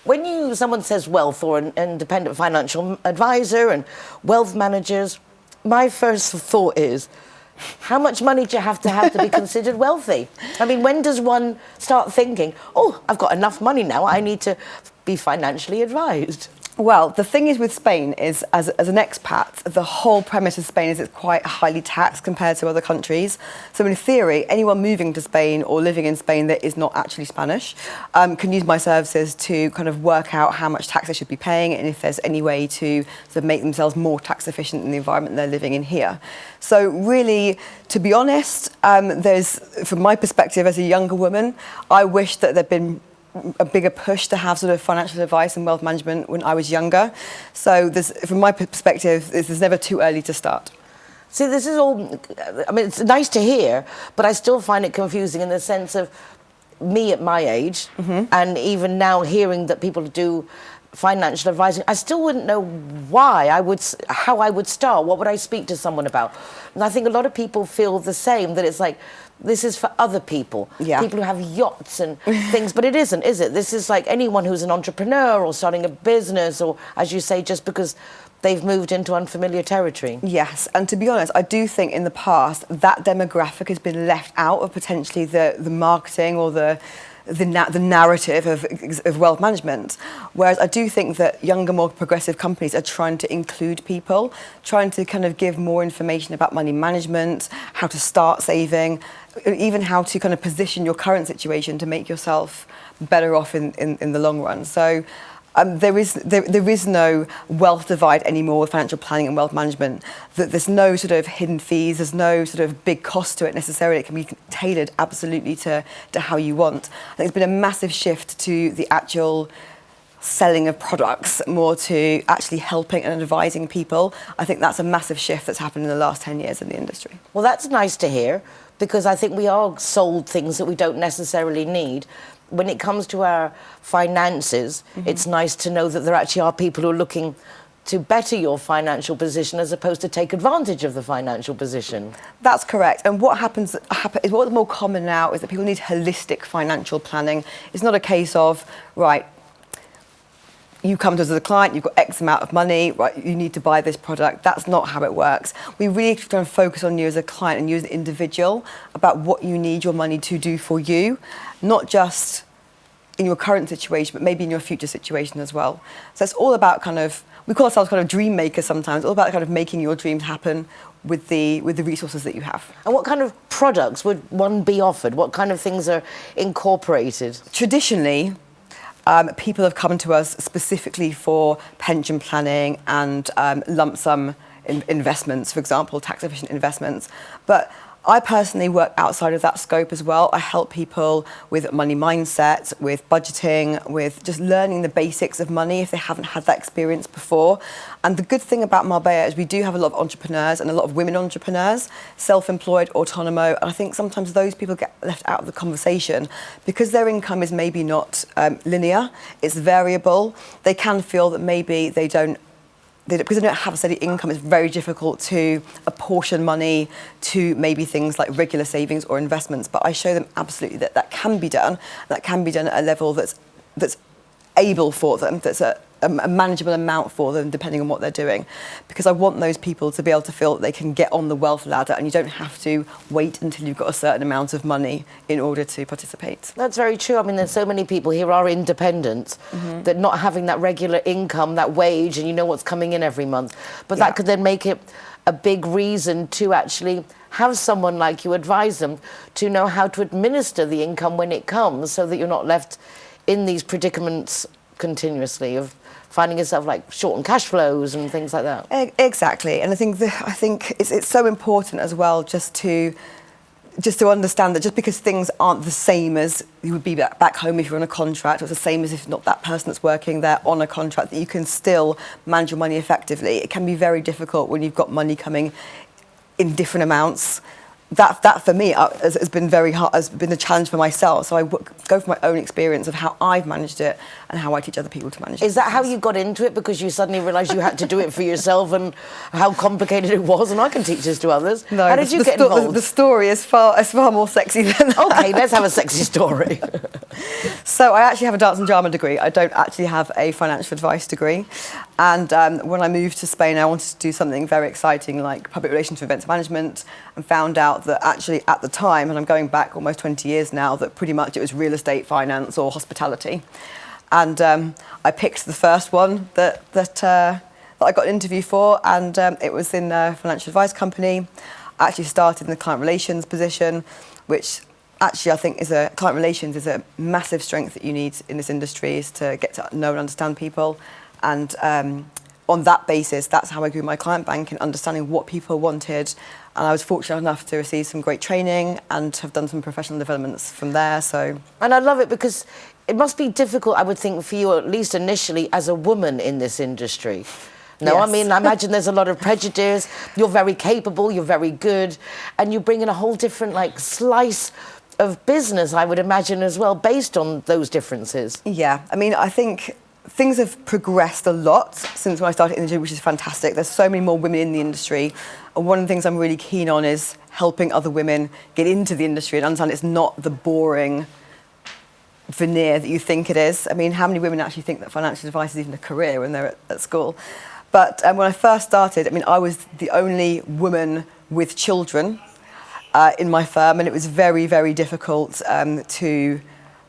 When someone says wealth or an independent financial advisor and wealth managers, my first thought is, how much money do you have to be considered wealthy? I mean, when does one start thinking, oh, I've got enough money now, I need to be financially advised? Well, the thing is with Spain is, as an expat, the whole premise of Spain is it's quite highly taxed compared to other countries. So in theory, anyone moving to Spain or living in Spain that is not actually Spanish can use my services to kind of work out how much tax they should be paying and if there's any way to sort of make themselves more tax efficient in the environment they're living in here. So really, to be honest, from my perspective as a younger woman, I wish that there'd been a bigger push to have sort of financial advice and wealth management when I was younger. So from my perspective, there's never too early to start. See, this is all, I mean, it's nice to hear, but I still find it confusing in the sense of me at my age, and even now hearing that people do financial advising, I still wouldn't know how I would start. What would I speak to someone about? And I think a lot of people feel the same, that it's like, this is for other people, people who have yachts and things, but it isn't, is it? This is like anyone who's an entrepreneur or starting a business, or, as you say, just because they've moved into unfamiliar territory. Yes, and to be honest, I do think in the past that demographic has been left out of potentially the marketing or the narrative of wealth management. Whereas I do think that younger, more progressive companies are trying to include people, trying to kind of give more information about money management, how to start saving, even how to kind of position your current situation to make yourself better off in the long run. So there is no wealth divide anymore with financial planning and wealth management. There's no sort of hidden fees, there's no sort of big cost to it necessarily. It can be tailored absolutely to how you want. I think there's been a massive shift to the actual selling of products, more to actually helping and advising people. I think that's a massive shift that's happened in the last 10 years in the industry. Well, that's nice to hear, because I think we are sold things that we don't necessarily need. When it comes to our finances, it's nice to know that there actually are people who are looking to better your financial position as opposed to take advantage of the financial position. That's correct. And what happens is what's more common now is that people need holistic financial planning. It's not a case of, right, you come to us as a client, you've got X amount of money, right, you need to buy this product. That's not how it works. We really try and focus on you as a client and you as an individual about what you need your money to do for you, not just in your current situation, but maybe in your future situation as well. So it's all about kind of, we call ourselves kind of dream makers sometimes, all about kind of making your dreams happen with the resources that you have. And what kind of products would one be offered? What kind of things are incorporated? Traditionally, people have come to us specifically for pension planning and lump sum investments, for example, tax efficient investments. But I personally work outside of that scope as well. I help people with money mindset, with budgeting, with just learning the basics of money if they haven't had that experience before. And the good thing about Marbella is we do have a lot of entrepreneurs and a lot of women entrepreneurs, self-employed, autonomo, and I think sometimes those people get left out of the conversation because their income is maybe not linear, it's variable. They can feel that maybe because they don't have a steady income, it's very difficult to apportion money to maybe things like regular savings or investments. But I show them absolutely that can be done. That can be done at a level that's able for them, that's a manageable amount for them, depending on what they're doing, because I want those people to be able to feel that they can get on the wealth ladder, and you don't have to wait until you've got a certain amount of money in order to participate. That's very true. I mean, there's so many people here are independent, that not having that regular income, that wage, and you know what's coming in every month, but that could then make it a big reason to actually have someone like you advise them to know how to administer the income when it comes, so that you're not left in these predicaments continuously of finding yourself like short on cash flows and things like that. Exactly, and I think it's so important as well just to understand that just because things aren't the same as you would be back home if you're on a contract, or it's the same as if not that person that's working there on a contract, that you can still manage your money effectively. It can be very difficult when you've got money coming in different amounts. That for me has been very hard, has been a challenge for myself. So I go from my own experience of how I've managed it and how I teach other people to manage it. Is that how you got into it? Because you suddenly realised you had to do it for yourself and how complicated it was, and I can teach this to others. No, how did you get involved? The story is far more sexy than that. Okay, let's have a sexy story. So I actually have a dance and drama degree. I don't actually have a financial advice degree. And when I moved to Spain, I wanted to do something very exciting like public relations for events management, and found out that actually at the time, and I'm going back almost 20 years now, that pretty much it was real estate, finance or hospitality. And I picked the first one that I got an interview for, and it was in a financial advice company. I actually started in the client relations position, which actually I think client relations is a massive strength that you need in this industry, is to get to know and understand people. And on that basis, that's how I grew my client banking, understanding what people wanted. And I was fortunate enough to receive some great training and have done some professional developments from there. So, and I love it because it must be difficult, I would think, for you, at least initially, as a woman in this industry. No, yes. I mean, I imagine there's a lot of prejudice. You're very capable, you're very good, and you bring in a whole different slice of business, I would imagine, as well, based on those differences. Yeah, I mean, I think things have progressed a lot since when I started in the industry, which is fantastic. There's so many more women in the industry. And one of the things I'm really keen on is helping other women get into the industry and understand it's not the boring veneer that you think it is. I mean, how many women actually think that financial advice is even a career when they're at school? But when I first started, I mean, I was the only woman with children in my firm, and it was very, very difficult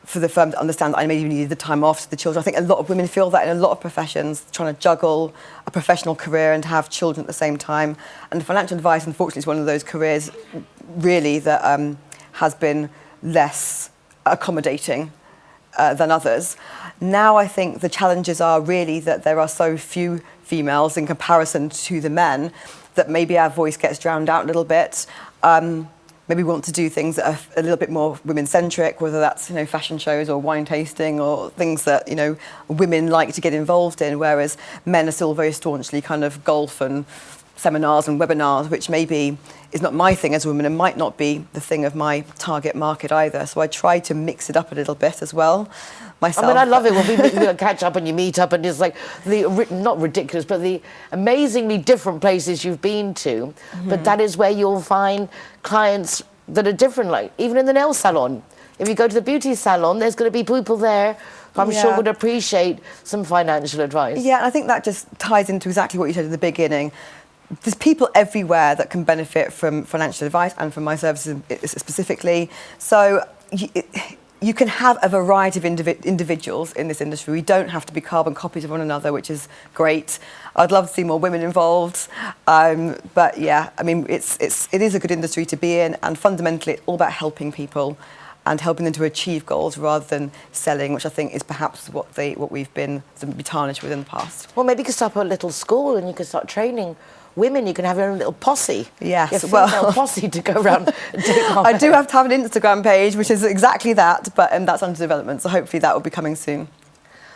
for the firm to understand that I maybe needed the time off to the children. I think a lot of women feel that in a lot of professions, trying to juggle a professional career and have children at the same time. And financial advice, unfortunately, is one of those careers really that has been less accommodating than others. Now I think the challenges are really that there are so few females in comparison to the men that maybe our voice gets drowned out a little bit. Maybe we want to do things that are a little bit more women-centric, whether that's fashion shows or wine tasting or things that women like to get involved in, whereas men are still very staunchly kind of golf and seminars and webinars, which maybe is not my thing as a woman and might not be the thing of my target market either. So I try to mix it up a little bit as well myself. I mean, I love it when we catch up and you meet up and it's like not ridiculous, but the amazingly different places you've been to. But that is where you'll find clients that are different, like even in the nail salon. If you go to the beauty salon, there's going to be people there who I'm sure would appreciate some financial advice. Yeah, and I think that just ties into exactly what you said at the beginning. There's people everywhere that can benefit from financial advice and from my services specifically. So you can have a variety of individuals in this industry. We don't have to be carbon copies of one another, which is great. I'd love to see more women involved. But yeah, I mean, it is a good industry to be in, and fundamentally it's all about helping people and helping them to achieve goals rather than selling, which I think is perhaps what we've been tarnished with in the past. Well, maybe you could start up a little school and you could start training women. You can have your own little posse. Yes, your female posse to go around and take on. I do have to have an Instagram page, which is exactly that, but that's under development, so hopefully that will be coming soon.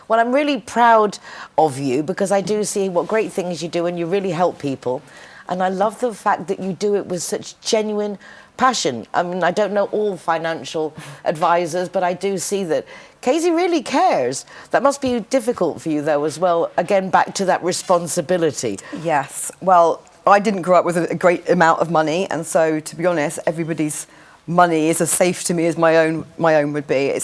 Well, I'm really proud of you because I do see what great things you do and you really help people. And I love the fact that you do it with such genuine passion. I mean, I don't know all financial advisors, but I do see that Kasie really cares. That must be difficult for you, though, as well. Again, back to that responsibility. Yes. Well, I didn't grow up with a great amount of money, and so, to be honest, everybody's money is as safe to me as my own would be.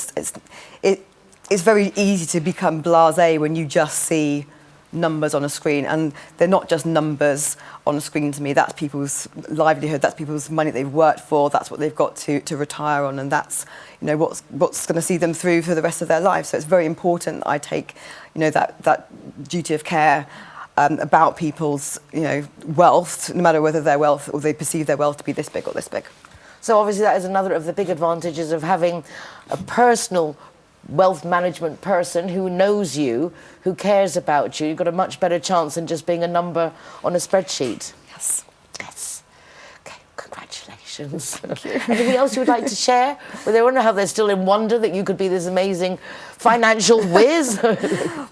it's very easy to become blasé when you just see numbers on a screen, and they're not just numbers on a screen to me. That's people's livelihood, that's people's money they've worked for, that's what they've got to retire on, and that's, you know, what's going to see them through for the rest of their lives. So it's very important that I take, you know, that duty of care about people's, you know, wealth, no matter whether their wealth or they perceive their wealth to be this big or this big. So obviously that is another of the big advantages of having a personal wealth management person who knows you, who cares about you. You've got a much better chance than just being a number on a spreadsheet. Yes. Yes. Okay, congratulations. Thank you. Anything else you would like to share? Well, they wonder how they're still in wonder that you could be this amazing financial whiz.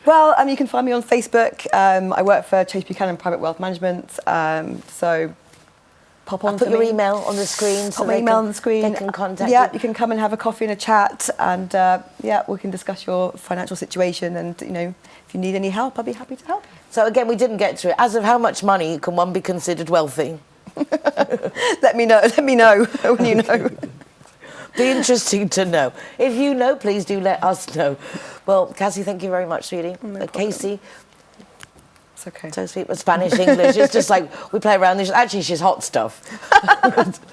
Well, you can find me on Facebook. I work for Chase Buchanan Private Wealth Management. So pop on. I'll put your email on the screen. Pop my email on the screen. They can contact you. You can come and have a coffee and a chat, and we can discuss your financial situation. And you know, if you need any help, I'll be happy to help. So again, we didn't get to it. As of how much money can one be considered wealthy? Let me know. Let me know when you know. Be interesting to know. If you know, please do let us know. Well, Kasie, thank you very much, sweetie. Kasie. It's okay. So sweet with Spanish, English. It's just like we play around. Actually, she's Hot Stuff.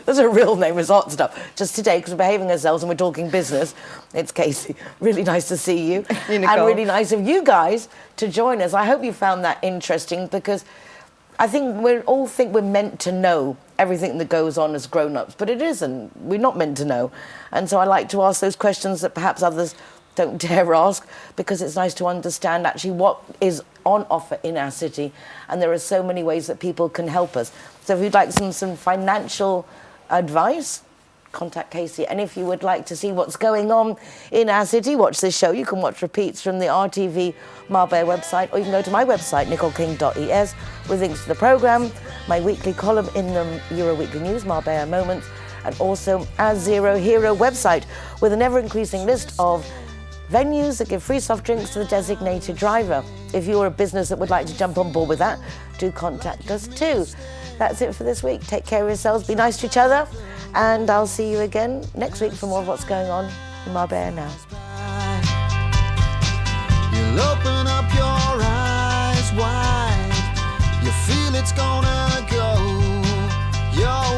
That's her real name, is Hot Stuff. Just today, because we're behaving ourselves and we're talking business, it's Kasie. Really nice to see you. You, Nicole. And really nice of you guys to join us. I hope you found that interesting, because I think we all think we're meant to know everything that goes on as grown-ups, but it isn't. We're not meant to know. And so I like to ask those questions that perhaps others don't dare ask, because it's nice to understand actually what is on offer in our city, and there are so many ways that people can help us. So if you'd like some financial advice, contact Kasie. And if you would like to see what's going on in our city, watch this show. You can watch repeats from the RTV Marbella website, or you can go to my website, nicoleking.es, with links to the programme, my weekly column in the Euro Weekly News, Marbella Moments, and also our Zero Hero website, with an ever-increasing list of venues that give free soft drinks to the designated driver. If you're a business that would like to jump on board with that, do contact us too. That's it for this week. Take care of yourselves, be nice to each other, and I'll see you again next week for more of what's going on in Marbella now. You'll open up your eyes wide. You feel it's gonna go your